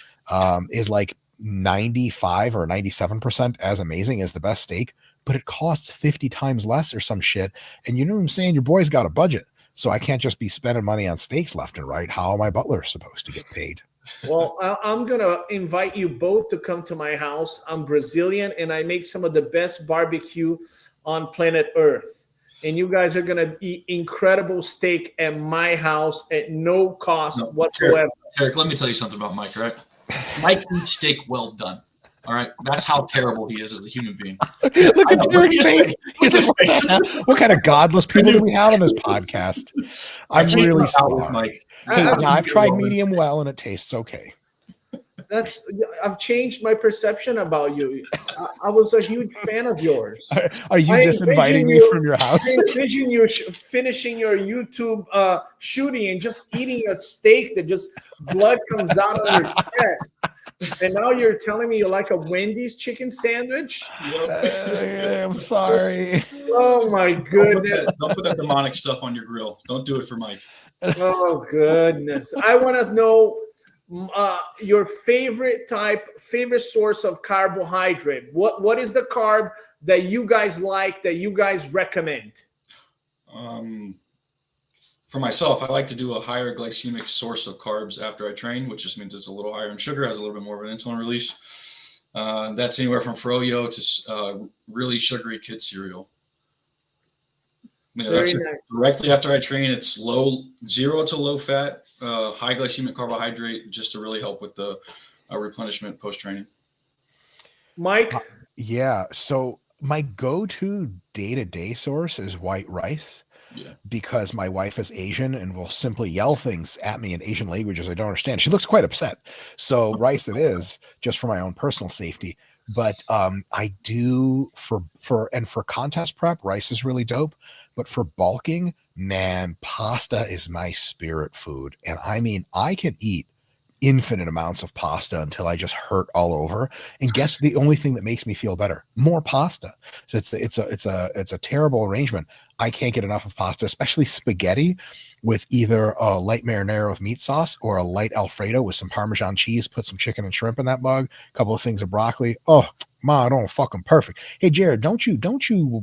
is like 95 or 97% as amazing as the best steak, but it costs 50 times less or some shit. And you know what I'm saying? Your boy's got a budget, so I can't just be spending money on steaks left and right. How am I butler supposed to get paid? Well, I'm going to invite you both to come to my house. I'm Brazilian, and I make some of the best barbecue on planet Earth. And you guys are going to eat incredible steak at my house at no cost whatsoever. Terrick, let me tell you something about Mike, right? Mike eats steak well done. All right? That's how terrible he is as a human being. Look at Terrick's face. He's like, what kind of godless people do we have on this podcast? I'm really sorry. Hey, I've tried medium well, and it tastes okay. I've changed my perception about you. I was a huge fan of yours. Are you I disinviting envision me you- from your house? I envision you finishing your YouTube shooting and just eating a steak that just blood comes out on your chest. And now you're telling me you like a Wendy's chicken sandwich? I'm sorry. Oh my goodness. Don't put that demonic stuff on your grill. Don't do it for Mike. Oh goodness. I want to know your favorite source of carbohydrate. What is the carb that you guys like, that you guys recommend? For myself, I like to do a higher glycemic source of carbs after I train, which just means it's a little higher in sugar, has a little bit more of an insulin release. That's anywhere from froyo to really sugary kid cereal. Yeah, that's Very nice. Directly after I train, it's 0 to low fat, high glycemic carbohydrate, just to really help with the replenishment post-training. Mike? Yeah. So my go-to day-to-day source is white rice. Yeah. Because my wife is Asian and will simply yell things at me in Asian languages I don't understand. She looks quite upset. So rice it is, just for my own personal safety. But I do for contest prep, rice is really dope. But for bulking, man, pasta is my spirit food. And I mean, I can eat infinite amounts of pasta until I just hurt all over. And guess the only thing that makes me feel better? More pasta. So it's a terrible arrangement. I can't get enough of pasta, especially spaghetti with either a light marinara with meat sauce or a light Alfredo with some Parmesan cheese. Put some chicken and shrimp in that mug, a couple of things of broccoli. Oh, ma, don't fucking perfect. Hey, Jared, don't you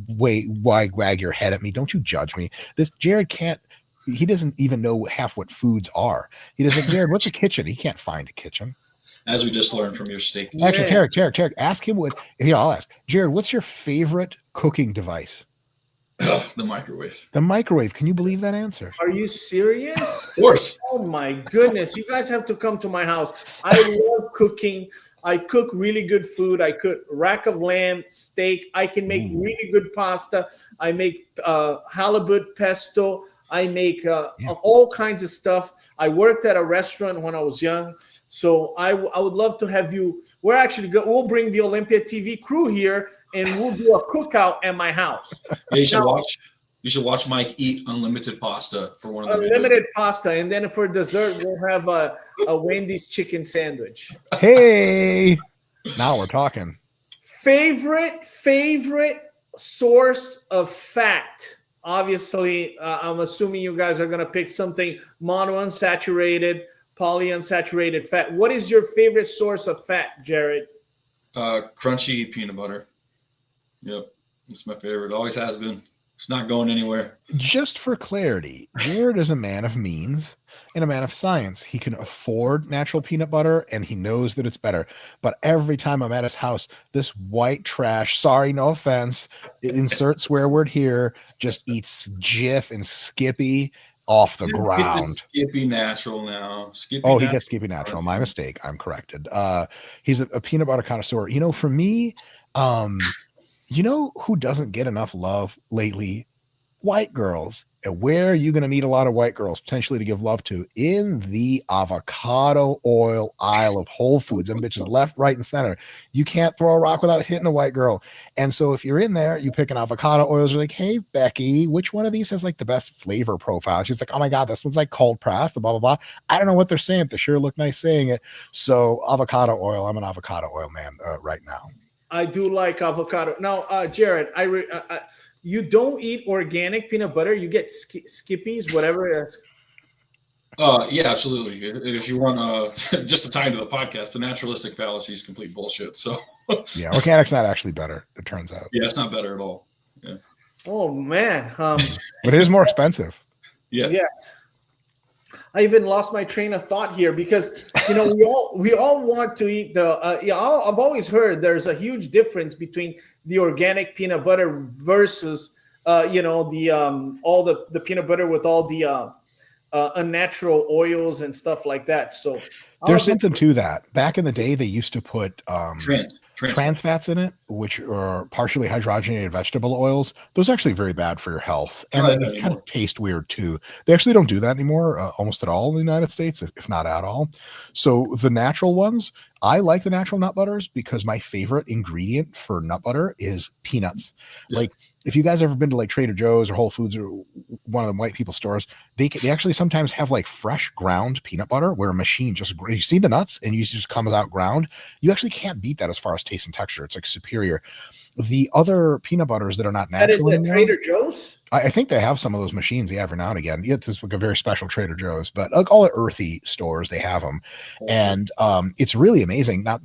wag your head at me. Don't you judge me. This Jared can't. He doesn't even know half what foods are. He doesn't. Jared, what's a kitchen? He can't find a kitchen. As we just learned from your steak. Actually, Terrick, ask him what. Yeah, I'll ask Jared. What's your favorite cooking device? The microwave. The microwave. Can you believe that answer? Are you serious? Of course. Oh my goodness. You guys have to come to my house. I love cooking. I cook really good food. I cook rack of lamb, steak. I can make really good pasta. I make halibut pesto. I make all kinds of stuff. I worked at a restaurant when I was young. So I would love to have you. We'll bring the Olympia TV crew here and we'll do a cookout at my house. Yeah, you should watch Mike eat unlimited pasta for one of the unlimited pasta. And then for dessert, we'll have a Wendy's chicken sandwich. Hey, now we're talking. Favorite source of fat. Obviously, I'm assuming you guys are going to pick something monounsaturated, polyunsaturated fat. What is your favorite source of fat, Jared? Crunchy peanut butter. Yep, it's my favorite. Always has been. It's not going anywhere. Just for clarity, Jared is a man of means and a man of science. He can afford natural peanut butter and he knows that it's better. But every time I'm at his house, this white trash, sorry, no offense, insert swear word here, just eats Jif and Skippy off the ground. Skippy natural now. He gets Skippy natural. My mistake. I'm corrected. He's a peanut butter connoisseur. You know, for me, you know who doesn't get enough love lately? White girls. And where are you going to meet a lot of white girls potentially to give love to? In the avocado oil aisle of Whole Foods. Them bitches left, right, and center. You can't throw a rock without hitting a white girl. And so if you're in there, you pick an avocado oils. You're like, hey, Becky, which one of these has like the best flavor profile? She's like, oh my God, this one's like cold pressed, blah, blah, blah. I don't know what they're saying, but they sure look nice saying it. So avocado oil. I'm an avocado oil man right now. I do like avocado. Now, Jared, you don't eat organic peanut butter. You get Skippies, whatever it is. Yeah, absolutely. If you want just to tie into the podcast, the naturalistic fallacy is complete bullshit. So yeah, organic's not actually better, it turns out. Yeah, it's not better at all. Yeah. Oh man. But it is more expensive. Yeah. Yes. I even lost my train of thought here because we all want to eat the I've always heard there's a huge difference between the organic peanut butter versus all the peanut butter with all the unnatural oils and stuff like that. So there's something to that. Back in the day, they used to put trans fats in it, which are partially hydrogenated vegetable oils. Those are actually very bad for your health. And they kind of taste weird too. They actually don't do that anymore almost at all in the United States, if not at all. So the natural ones, I like the natural nut butters because my favorite ingredient for nut butter is peanuts. Yeah. Like if you guys ever been to like Trader Joe's or Whole Foods or one of the white people stores, they actually sometimes have like fresh ground peanut butter where a machine just, you see the nuts and you just comes out ground. You actually can't beat that as far as taste and texture. It's like superior. The other peanut butters that are not That is natural at anymore, Trader Joe's? I think they have some of those machines, yeah, every now and again. Yeah, it's like a very special Trader Joe's, but like all the earthy stores, they have them. And it's really amazing. Now,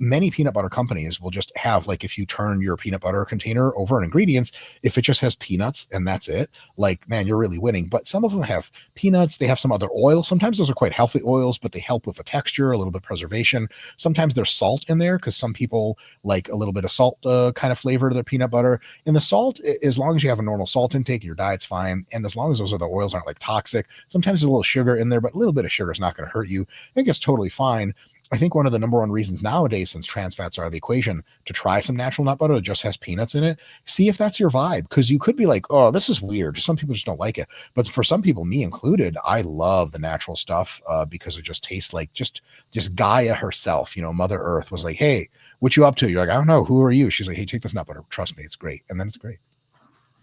many peanut butter companies will just have, like, if you turn your peanut butter container over in ingredients, if it just has peanuts and that's it, like, man, you're really winning. But some of them have peanuts. They have some other oils. Sometimes those are quite healthy oils, but they help with the texture, a little bit of preservation. Sometimes there's salt in there because some people like a little bit of salt kind of flavor to their peanut butter. And the salt, as long as you have a normal salt intake, your diet's fine. And as long as those other oils aren't like toxic, sometimes there's a little sugar in there, but a little bit of sugar is not going to hurt you. I think it's totally fine. I think one of the number one reasons nowadays, since trans fats are out of the equation, to try some natural nut butter that just has peanuts in it, see if that's your vibe. Because you could be like, oh, this is weird. Some people just don't like it. But for some people, me included, I love the natural stuff because it just tastes like just Gaia herself. You know, Mother Earth was like, hey, what you up to? You're like, I don't know. Who are you? She's like, hey, take this nut butter. Trust me, it's great. And then it's great.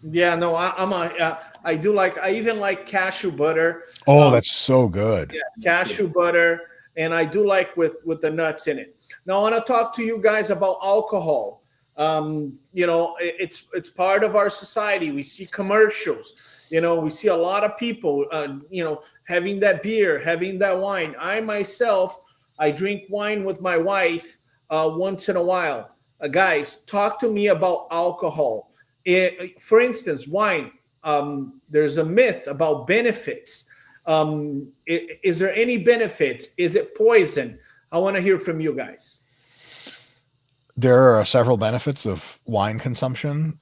Yeah, no, I do like, I even like cashew butter. Oh, that's so good. Yeah, cashew butter, and I do like with the nuts in it. Now I want to talk to you guys about alcohol. You know, it's part of our society. We see commercials. You know, we see a lot of people, you know, having that beer, having that wine. I myself, I drink wine with my wife once in a while. Guys, talk to me about alcohol. For instance, wine, there's a myth about benefits. Is there any benefits? Is it poison? I want to hear from you guys. There are several benefits of wine consumption.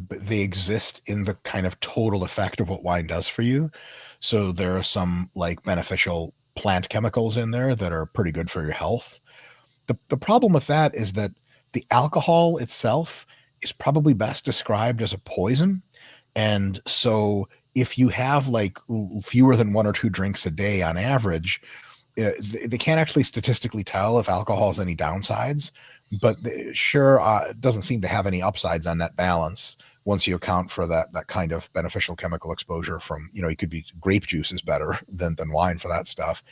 They exist in the kind of total effect of what wine does for you. So there are some like beneficial plant chemicals in there that are pretty good for your health. The problem with that is that the alcohol itself is probably best described as a poison. And so if you have like fewer than 1 or 2 drinks a day on average, they can't actually statistically tell if alcohol has any downsides, but it doesn't seem to have any upsides on that balance once you account for that kind of beneficial chemical exposure from, you know, it could be grape juice is better than wine for that stuff.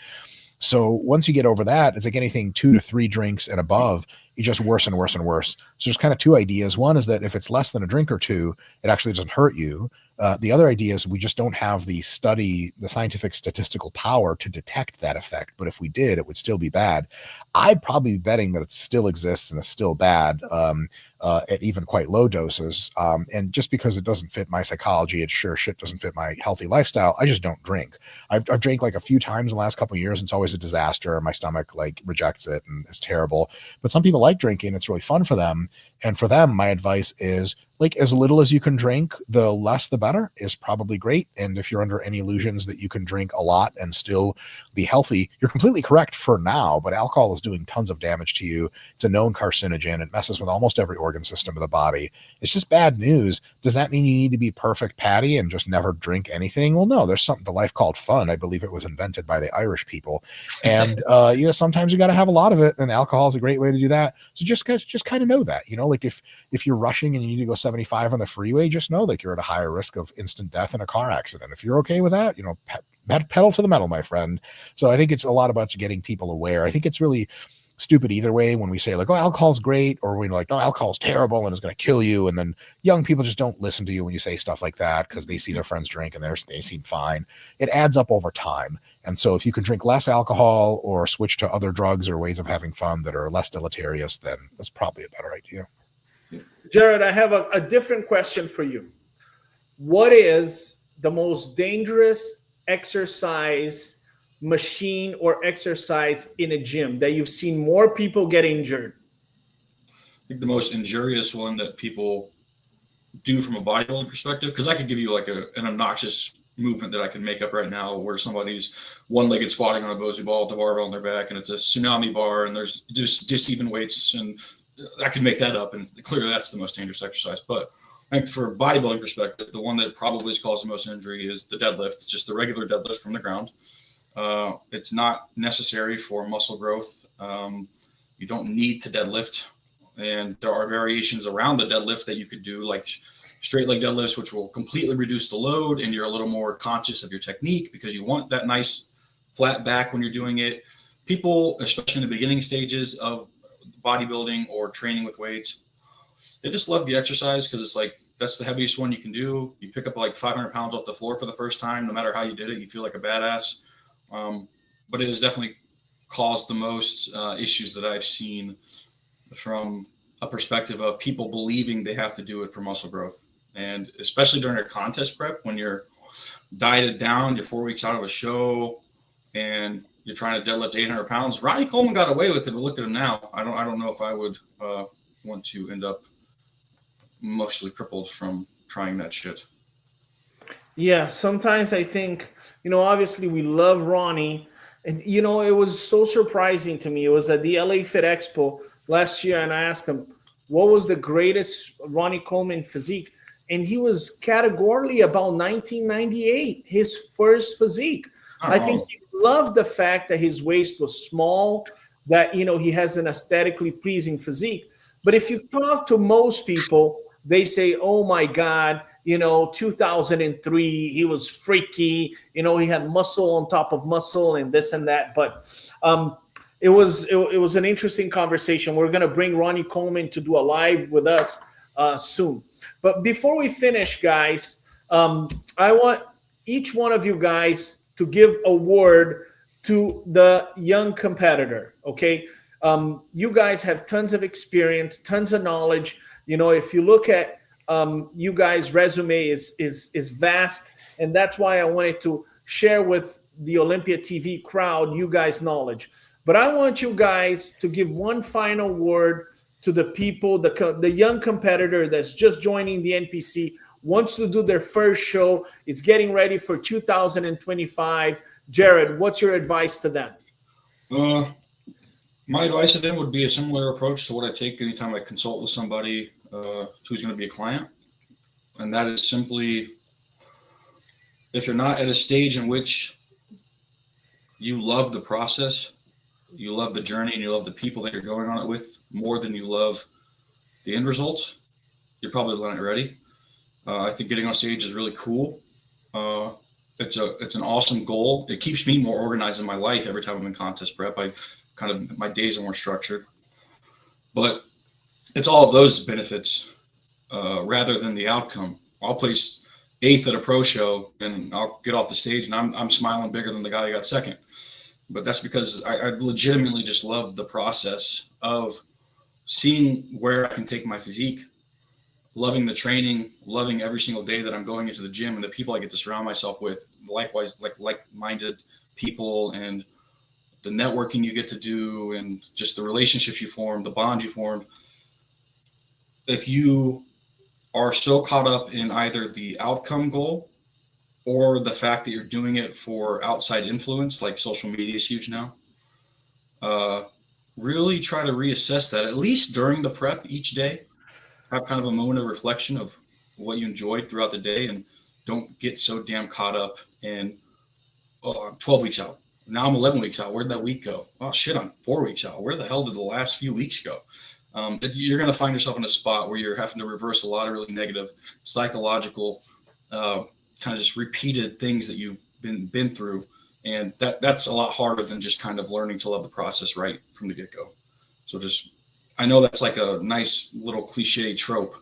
So once you get over that, it's like anything 2 to 3 drinks and above, it just worse and worse and worse. So there's kind of 2 ideas. One is that if it's less than a drink or 2, it actually doesn't hurt you. The other idea is we just don't have the scientific statistical power to detect that effect. But if we did, it would still be bad. I'd probably be betting that it still exists and is still bad at even quite low doses. And just because it doesn't fit my psychology, it sure shit doesn't fit my healthy lifestyle. I just don't drink. I've drank like a few times in the last couple of years. And it's always a disaster. My stomach like rejects it and it's terrible. But some people like drinking. It's really fun for them. And for them, my advice is like as little as you can drink, the less the better is probably great. And if you're under any illusions that you can drink a lot and still be healthy, you're completely correct for now, but alcohol is doing tons of damage to you. It's a known carcinogen. It messes with almost every organ system of the body. It's just bad news. Does that mean you need to be perfect Patty and just never drink anything? Well, no, there's something to life called fun. I believe it was invented by the Irish people. And, you know, sometimes you got to have a lot of it, and alcohol is a great way to do that. So just kind of know that, you know, like if you're rushing and you need to go 75 on the freeway, just know like you're at a higher risk of instant death in a car accident. If you're okay with that, you know, pedal to the metal, my friend. So I think it's a lot about getting people aware. I think it's really stupid either way when we say like, oh, alcohol's great, or when we're like, no, alcohol's terrible and it's going to kill you. And then young people just don't listen to you when you say stuff like that because they see their friends drink and they seem fine. It adds up over time. And so if you can drink less alcohol or switch to other drugs or ways of having fun that are less deleterious, then that's probably a better idea. Jared, I have a different question for you. What is the most dangerous exercise machine or exercise in a gym that you've seen more people get injured? I think the most injurious one that people do from a bodybuilding perspective, because I could give you like an obnoxious movement that I can make up right now where somebody's one-legged squatting on a Bosu ball with the barbell on their back, and it's a tsunami bar, and there's just diseven weights, and I could make that up, and clearly that's the most dangerous exercise. But I think for bodybuilding perspective, the one that probably has caused the most injury is the deadlift, just the regular deadlift from the ground. It's not necessary for muscle growth. You don't need to deadlift. And there are variations around the deadlift that you could do, like straight leg deadlifts, which will completely reduce the load, and you're a little more conscious of your technique because you want that nice flat back when you're doing it. People, especially in the beginning stages of bodybuilding or training with weights, they just love the exercise because it's like, that's the heaviest one you can do. You pick up like 500 pounds off the floor for the first time. No matter how you did it, you feel like a badass. But it has definitely caused the most issues that I've seen from a perspective of people believing they have to do it for muscle growth. And especially during a contest prep, when you're dieted down, you're 4 weeks out of a show and you're trying to deadlift 800 pounds. Ronnie Coleman got away with it, but look at him now. I don't know if I would want to end up mostly crippled from trying that shit. Yeah, sometimes I think, obviously we love Ronnie. And, it was so surprising to me. It was at the LA Fit Expo last year, and I asked him, what was the greatest Ronnie Coleman physique? And he was categorically about 1998, his first physique. I think he loved the fact that his waist was small, that, he has an aesthetically pleasing physique. But if you talk to most people, they say, oh my God, 2003, he was freaky, he had muscle on top of muscle and this and that. But it was an interesting conversation. We're going to bring Ronnie Coleman to do a live with us soon. But before we finish, guys, I want each one of you guys to give a word to the young competitor, okay? You guys have tons of experience, tons of knowledge. If you look at you guys' resume is vast, and that's why I wanted to share with the Olympia TV crowd you guys' knowledge. But I want you guys to give one final word to the people, the young competitor that's just joining the NPC, wants to do their first show, is getting ready for 2025. Jared, what's your advice to them? My advice to them would be a similar approach to what I take anytime I consult with somebody who's going to be a client. And that is simply, if you're not at a stage in which you love the process, you love the journey, and you love the people that you're going on it with more than you love the end results, you're probably not ready. I think getting on stage is really cool. It's an awesome goal. It keeps me more organized in my life every time I'm in contest prep. My days are more structured. But it's all of those benefits rather than the outcome. I'll place 8th at a pro show and I'll get off the stage and I'm smiling bigger than the guy that got 2nd. But that's because I legitimately just love the process of seeing where I can take my physique, loving the training, loving every single day that I'm going into the gym and the people I get to surround myself with, likewise, like-minded people, and the networking you get to do, and just the relationships you form, the bonds you form. If you are so caught up in either the outcome goal or the fact that you're doing it for outside influence, like social media is huge now, really try to reassess that, at least during the prep each day. Have kind of a moment of reflection of what you enjoyed throughout the day, and don't get so damn caught up in, oh, I'm 12 weeks out. Now I'm 11 weeks out. Where'd that week go? Oh shit, I'm 4 weeks out. Where the hell did the last few weeks go? You're going to find yourself in a spot where you're having to reverse a lot of really negative psychological kind of just repeated things that you've been through. And that's a lot harder than just kind of learning to love the process right from the get-go. So I know that's like a nice little cliche trope,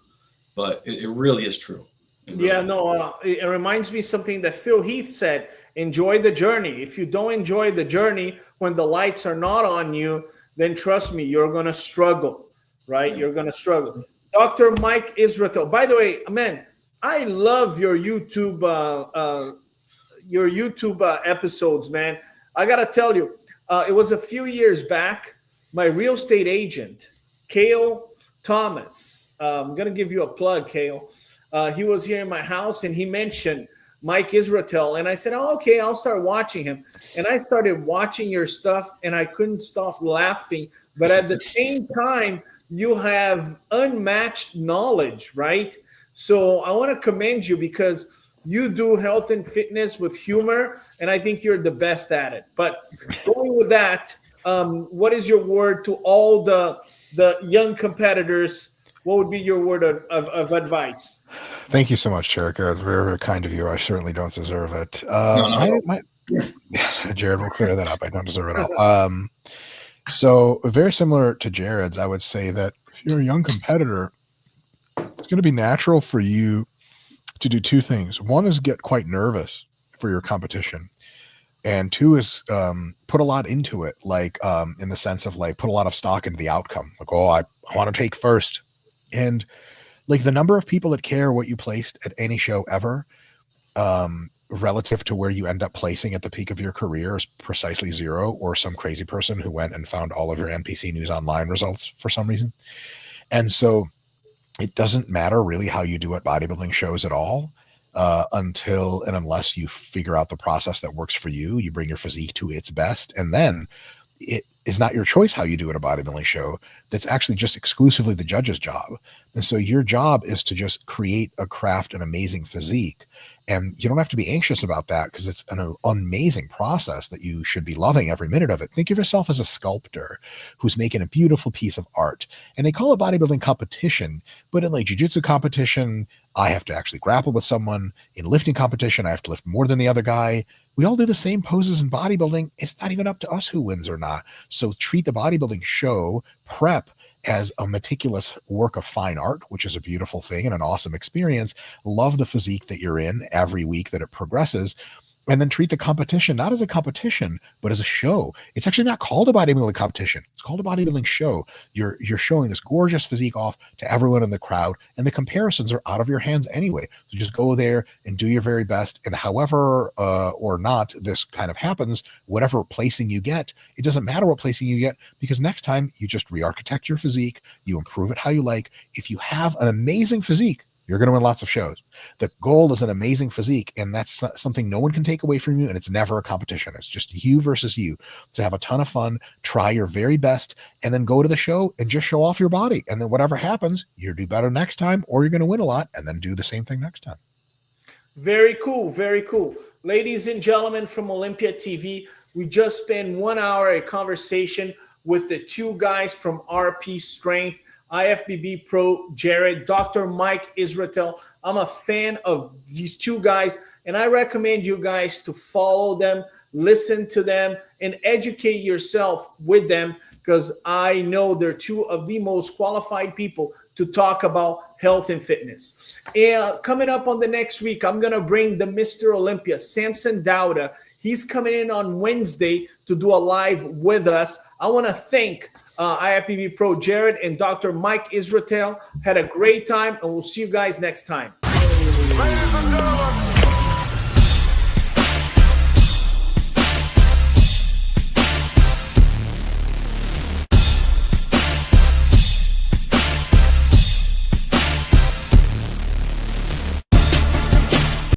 but it really is true. It reminds me something that Phil Heath said: enjoy the journey. If you don't enjoy the journey when the lights are not on you, then trust me, you're going to struggle, right? You're going to struggle. Dr. Mike Israetel, by the way, man, I love your YouTube episodes, man. I got to tell you, it was a few years back, my real estate agent, Cale Thomas, I'm going to give you a plug, Cale. He was here in my house and he mentioned Mike Israetel. And I said, oh, okay, I'll start watching him. And I started watching your stuff and I couldn't stop laughing. But at the same time, you have unmatched knowledge, right? So I want to commend you because You do health and fitness with humor, and I think you're the best at it. But going with that, what is your word to all the young competitors? What would be your word of advice? Thank you so much, Terrick. It's very, very kind of you. I certainly don't deserve it. Yes, Jared, we'll clear that up. I don't deserve it all. So very similar to Jared's, I would say that if you're a young competitor, it's going to be natural for you to do two things. One is get quite nervous for your competition. And two is put a lot into it, like in the sense of like put a lot of stock into the outcome. Like, oh, I want to take first. And like the number of people that care what you placed at any show ever, relative to where you end up placing at the peak of your career is precisely zero, or some crazy person who went and found all of your NPC News Online results for some reason. And so it doesn't matter really how you do at bodybuilding shows at all, until and unless you figure out the process that works for you. You bring your physique to its best, and then it is not your choice how you do at a bodybuilding show. That's actually just exclusively the judge's job. And so your job is to just create a craft, an amazing physique. And you don't have to be anxious about that, because it's an amazing process that you should be loving every minute of it. Think of yourself as a sculptor who's making a beautiful piece of art. And they call it bodybuilding competition, but in like jiu-jitsu competition, I have to actually grapple with someone. In lifting competition, I have to lift more than the other guy. We all do the same poses in bodybuilding. It's not even up to us who wins or not. So treat the bodybuilding show prep as a meticulous work of fine art, which is a beautiful thing and an awesome experience. Love the physique that you're in every week that it progresses. And then treat the competition not as a competition, but as a show. It's actually not called a bodybuilding competition. It's called a bodybuilding show. You're showing this gorgeous physique off to everyone in the crowd, and the comparisons are out of your hands anyway. So just go there and do your very best. And however or not this kind of happens, whatever placing you get, it doesn't matter what placing you get, because next time you just re-architect your physique, you improve it how you like. If you have an amazing physique, you're going to win lots of shows. The goal is an amazing physique, and that's something no one can take away from you, and it's never a competition. It's just you versus you. So have a ton of fun, try your very best, and then go to the show and just show off your body. And then whatever happens, you do better next time, or you're going to win a lot, and then do the same thing next time. Very cool. Very cool. Ladies and gentlemen from Olympia TV, we just spent 1 hour a conversation with the two guys from RP Strength, IFBB Pro Jared, Dr. Mike Israetel. I'm a fan of these two guys, and I recommend you guys to follow them, listen to them, and educate yourself with them, because I know they're two of the most qualified people to talk about health and fitness. And coming up on the next week, I'm going to bring the Mr. Olympia, Samson Dauda. He's coming in on Wednesday to do a live with us. I want to thank IFBB Pro Jared and Dr. Mike Israetel. Had a great time, and we'll see you guys next time. Ladies and gentlemen.